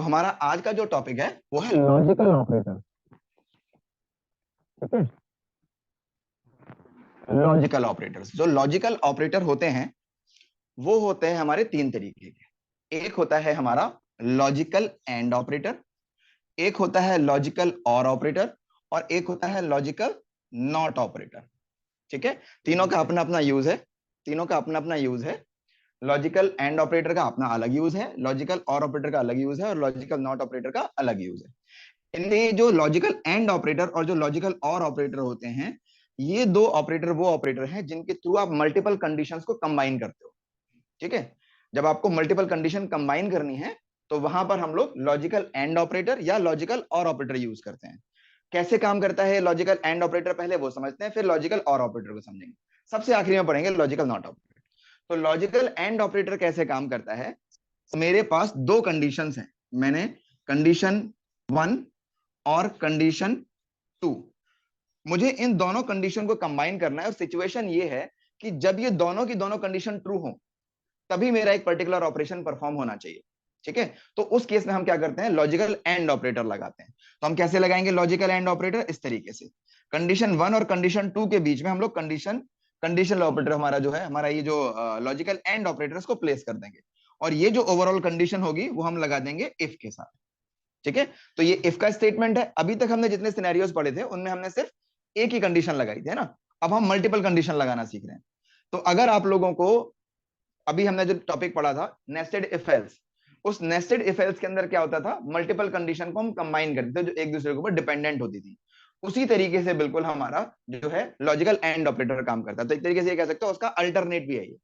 हमारा आज का जो टॉपिक है वो है लॉजिकल ऑपरेटर। ठीक है, लॉजिकल ऑपरेटर्स। जो लॉजिकल ऑपरेटर होते हैं वो होते हैं हमारे तीन तरीके के। एक होता है हमारा लॉजिकल एंड ऑपरेटर, एक होता है लॉजिकल और ऑपरेटर, और एक होता है लॉजिकल नॉट ऑपरेटर। ठीक है, तीनों का अपना अपना यूज है, तीनों का अपना अपना यूज है। लॉजिकल एंड ऑपरेटर का अपना अलग यूज है, लॉजिकल और ऑपरेटर का अलग यूज है, और लॉजिकल नॉट ऑपरेटर का अलग यूज है। इनमें जो लॉजिकल एंड ऑपरेटर और जो लॉजिकल और ऑपरेटर होते हैं, ये दो ऑपरेटर वो ऑपरेटर हैं जिनके थ्रू आप मल्टीपल कंडीशंस को कंबाइन करते हो। ठीक है, जब आपको मल्टीपल कंडीशन कंबाइन करनी है तो वहां पर हम लोग लॉजिकल एंड ऑपरेटर या लॉजिकल और ऑपरेटर यूज करते हैं। कैसे काम करता है लॉजिकल एंड ऑपरेटर, पहले वो समझते हैं, फिर लॉजिकल और ऑपरेटर को समझेंगे। सबसे आखिरी में पढ़ेंगे लॉजिकल नॉट ऑपरेटर। तो लॉजिकल एंड ऑपरेटर कैसे काम करता है? तो मेरे पास दो कंडीशंस हैं, मैंने कंडीशन 1 और कंडीशन 2, मुझे इन दोनों कंडीशन को कंबाइन करना है। और सिचुएशन ये है कि जब ये दोनों की दोनों कंडीशन ट्रू हो तभी मेरा एक पर्टिकुलर ऑपरेशन परफॉर्म होना चाहिए। ठीक है, तो उस केस में हम क्या करते हैं, लॉजिकल एंड ऑपरेटर लगाते हैं। तो हम कैसे लगाएंगे लॉजिकल एंड ऑपरेटर? इस तरीके से, कंडीशन 1 और कंडीशन 2 के बीच में हम लोग कंडीशनल ऑपरेटर, हमारा जो है, हमारा ये जो लॉजिकल एंड ऑपरेटर, इसको प्लेस कर देंगे। और ये जो ओवरऑल कंडीशन होगी वो हम लगा देंगे इफ के साथ। ठीक है, तो ये इफ का स्टेटमेंट है। अभी तक हमने जितने सिनेरियोस पढ़े थे उनमें हमने सिर्फ एक ही कंडीशन लगाई थी, है ना। अब हम मल्टीपल कंडीशन लगाना सीख रहे हैं। तो अगर आप लोगों को, अभी हमने जो टॉपिक पढ़ा था नेस्टेड इफ एल्स, उस नेस्टेड इफ एल्स के अंदर क्या होता था, मल्टीपल कंडीशन को हम कंबाइन करते थे जो एक दूसरे के ऊपर डिपेंडेंट होती थी। उसी तरीके से बिल्कुल हमारा जो है लॉजिकल एंड ऑपरेटर काम करता है। तो एक तरीके से ये कह सकते हो उसका अल्टरनेट भी है, ये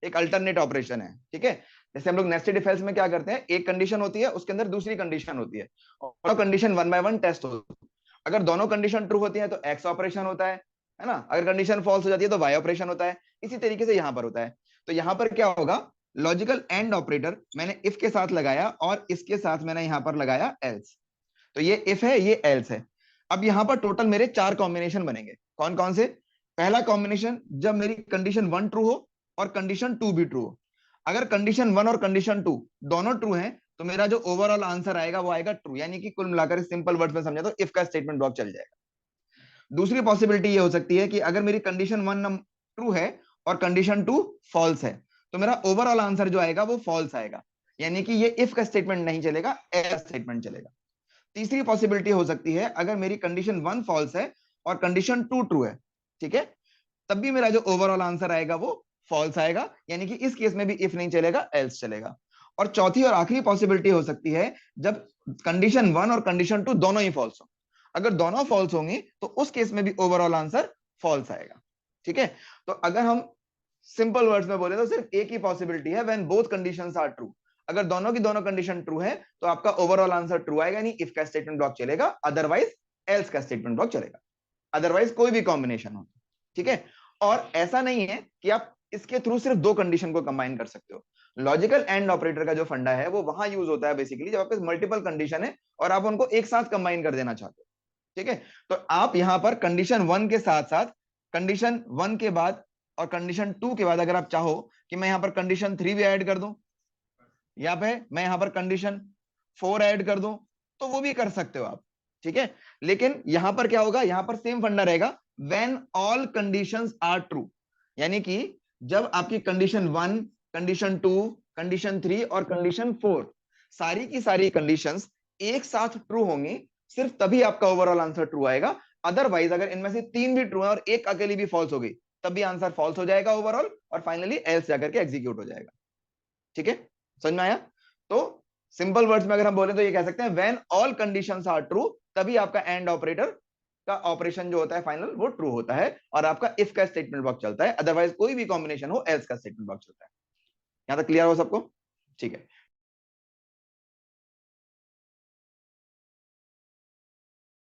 एक अल्टरनेट ऑपरेशन है। ठीक है, जैसे हम लोग नेस्टेड इफ एल्स में क्या करते हैं, एक कंडीशन होती है, उसके अंदर दूसरी कंडीशन होती है, और कंडीशन 1 बाय 1 टेस्ट होती है। अगर दोनों कंडीशन ट्रू होती है तो एक्स ऑपरेशन होता है ना। अगर कंडीशन फॉल्स हो जाती है तो वाई ऑपरेशन होता है। इसी तरीके से यहां पर होता है। तो यहां पर क्या होगा, लॉजिकल एंड ऑपरेटर मैंने इफ के साथ लगाया और इसके साथ मैंने यहां पर लगाया एल्स। तो ये इफ है, ये एल्स है। अब यहां पर टोटल मेरे 4 कॉम्बिनेशन बनेंगे। कौन कौन से? पहला कॉम्बिनेशन, जब मेरी कंडीशन 1 ट्रू हो और कंडीशन 2 भी ट्रू हो। अगर कंडीशन 1 और कंडीशन 2 दोनों ट्रू हैं तो मेरा जो ओवरऑल आंसर आएगा वो आएगा ट्रू, यानी कि कुल मिलाकर सिंपल वर्ड्स में समझा तो इफ का स्टेटमेंट ब्लॉक चल जाएगा। दूसरी पॉसिबिलिटी ये हो सकती है कि अगर मेरी कंडीशन 1 ट्रू है और कंडीशन 2 फॉल्स है तो मेरा ओवरऑल आंसर जो आएगा वो फॉल्स आएगा, यानी कि ये इफ का स्टेटमेंट नहीं चलेगा, एल्स स्टेटमेंट चलेगा। तीसरी पॉसिबिलिटी हो सकती है, अगर मेरी कंडीशन 1 फॉल्स है और कंडीशन 2 ट्रू है, ठीक है, तब भी मेरा जो ओवरऑल आंसर आएगा वो फॉल्स आएगा, यानी कि इस केस में भी इफ नहीं चलेगा, एल्स चलेगा। और चौथी और आखिरी पॉसिबिलिटी हो सकती है जब कंडीशन 1 और कंडीशन 2 दोनों ही फॉल्स हो। अगर दोनों फॉल्स होंगी तो उस केस में भी ओवरऑल आंसर फॉल्स आएगा। ठीक है, तो अगर हम सिंपल वर्ड्स में बोले तो सिर्फ एक ही पॉसिबिलिटी है, when both conditions are true. अगर दोनों की दोनों कंडीशन ट्रू है तो आपका ओवरऑल आंसर ट्रू आएगा, यानी इफ का स्टेटमेंट ब्लॉक चलेगा, अदरवाइज एल्स का स्टेटमेंट ब्लॉक चलेगा, अदरवाइज कोई भी कॉम्बिनेशन हो। ठीक है, और ऐसा नहीं है कि आप इसके थ्रू सिर्फ दो कंडीशन को कंबाइन कर सकते हो। लॉजिकल एंड ऑपरेटर का जो फंडा है वो वहां यूज होता है बेसिकली जब आपके मल्टीपल कंडीशन है और आप उनको एक साथ कंबाइन कर देना चाहते हो। ठीक है, तो आप यहां पर कंडीशन 1 के साथ साथ कंडीशन 1 के बाद और कंडीशन 2 के बाद अगर आप चाहो कि मैं यहां पर कंडीशन 3 भी ऐड कर दूं, या पे मैं यहां पर कंडीशन 4 ऐड कर दूं, तो वो भी कर सकते हो आप। ठीक है, लेकिन यहां पर क्या होगा, यहां पर सेम फंडा रहेगा, when all conditions are true, यानी कि जब आपकी कंडीशन 1, कंडीशन 2, कंडीशन 3 और कंडीशन 4 सारी की सारी कंडीशंस एक साथ ट्रू होंगी, सिर्फ तभी आपका ओवरऑल आंसर ट्रू आएगा। अदरवाइज अगर इनमें से 3 भी ट्रू है और एक अकेली भी फॉल्स हो गई तब भी आंसर फॉल्स हो जाएगा ओवरऑल, और फाइनली एल्स जाकर के एग्जीक्यूट हो जाएगा। ठीक है, समझ में आया? तो सिंपल वर्ड्स में अगर हम बोले तो ये कह सकते हैं when all conditions are true, तभी आपका एंड ऑपरेटर का ऑपरेशन जो होता है फाइनल वो ट्रू होता है और आपका इफ का स्टेटमेंट ब्लॉक चलता है, अदरवाइज कोई भी कॉम्बिनेशन हो एल्स का स्टेटमेंट ब्लॉक चलता है। यहां तक क्लियर हो सबको? ठीक है,